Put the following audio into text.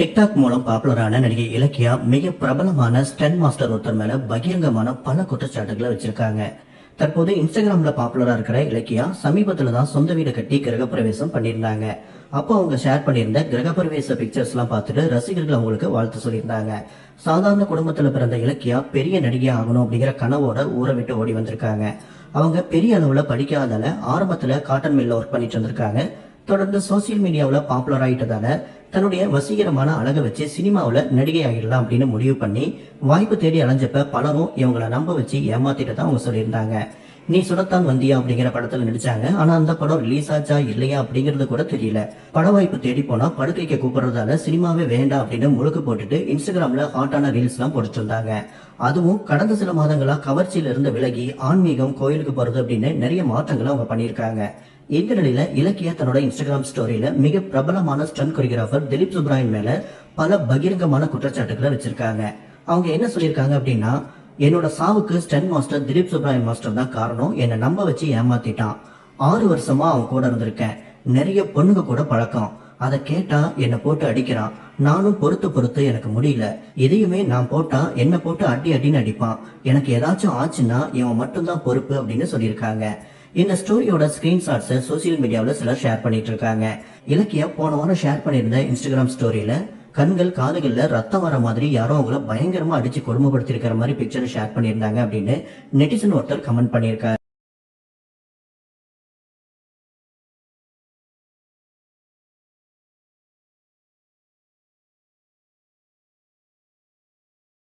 TikTok மூலம் பாப்புலரான நடிகை இலக்கியா மிக பிரபலமான ஸ்டன் மாஸ்டர் ஒருத்தர் மேல பகிரங்கமான பல குற்றச்சாட்டுகளை வச்சிருக்காங்க. தற்போது இன்ஸ்டாகிராம்ல பாப்புலரா இருக்கிற இலக்கியா சமீபத்துல தான் சொந்த வீடு கட்டி கிரகப்பிரவேசம் பண்ணியிருந்தாங்க. அப்போ அவங்க ஷேர் பண்ணியிருந்த கிரகப்பிரவேச பிக்சர்ஸ் எல்லாம் பார்த்துட்டு ரசிகர்கள் அவங்களுக்கு வாழ்த்து சொல்லியிருந்தாங்க. சாதாரண குடும்பத்துல பிறந்த இலக்கியா பெரிய நடிகை ஆகணும் அப்படிங்கிற கனவோட ஊரை விட்டு ஓடி வந்திருக்காங்க. அவங்க பெரிய அளவுல படிக்காததால ஆரம்பத்துல காட்டன் மில்ல ஒர்க் பண்ணிட்டு இருந்திருக்காங்க. தொடர்ந்து சோசியல் மீடியாவில் பாப்புலர் ஆயிட்டதால தன்னுடைய வசீகரமான அழகை வச்சு சினிமாவில் நடிகை ஆகிடலாம் அப்படின்னு முடிவு பண்ணி வாய்ப்பு தேடி அலைஞ்சப்ப பலரும் இவங்களை நம்ப வச்சு ஏமாத்திட்டு தான் அவங்க சொல்லியிருந்தாங்க. நீ சுடத்தான் வந்தியா அப்படிங்கிற படத்துல நடிச்சாங்க. ஆனா அந்த படம் ரிலீஸ் ஆச்சா இல்லையா அப்படிங்கிறது கூட தெரியல. பட வாய்ப்பு தேடி போனா படுக்கைக்கு கூப்பிடுறதால சினிமாவே வேண்டாம் அப்படின்னு முழுக்க போட்டுட்டு இன்ஸ்டாகிராம்ல ஹாட்டான ரீல்ஸ் எல்லாம் போட்டுட்டு இருந்தாங்க. அதுவும் கடந்த சில மாதங்களா கவர்ச்சியில இருந்து விலகி ஆன்மீகம், கோயிலுக்கு போறது அப்படின்னு நிறைய மாற்றங்களை அவங்க பண்ணியிருக்காங்க. இந்த நிலையில இலக்கியா தன்னோட இன்ஸ்டாகிராம் ஸ்டோரியில மிக பிரபலமான ஸ்டன் கொரியோகிராஃபர் திலீப் சுப்ராயன் மேல பல பகிரங்கமான குற்றச்சாட்டுகளை வச்சிருக்காங்க. அவங்க என்ன சொல்லியிருக்காங்க அப்படின்னா, என்னோட சாவுக்கு stunt master Dileep Subbarayan master தான் காரணம். என்னை நம்ப வச்சு ஏமாத்திட்டான். 6 வருஷமா அவன் கூட இருந்திருக்கேன். நிறைய பொண்ணுங்க கூட பழக்கம். அதை கேட்டா என்னை போட்டு அடிக்கிறான். நானும் பொறுத்து எனக்கு முடியல. இதையுமே நான் போட்டா என்னை போட்டு அடின்னு அடிப்பான். எனக்கு ஏதாச்சும் ஆச்சுன்னா இவன் மட்டும்தான் பொறுப்பு அப்படின்னு சொல்லியிருக்காங்க. இந்த ஸ்டோரியோட ஸ்கிரீன்ஷாட்ஸை சோசியல் மீடியாவில் சிலர் ஷேர் பண்ணிட்டு இருக்காங்க. இலக்கியா போன வாரம் ஷேர் பண்ணியிருந்த இன்ஸ்டாகிராம் ஸ்டோரியில கண்கள் காதுகள்ல ரத்தம் வர மாதிரி யாரோ அவங்கள பயங்கரமா அடிச்சு கொடுமைப்படுத்தி இருக்கிற மாதிரி பிக்சர் ஷேர் பண்ணியிருந்தாங்க அப்படின்னு நெட்டிசன் ஒருத்தர் கமெண்ட் பண்ணியிருக்காரு.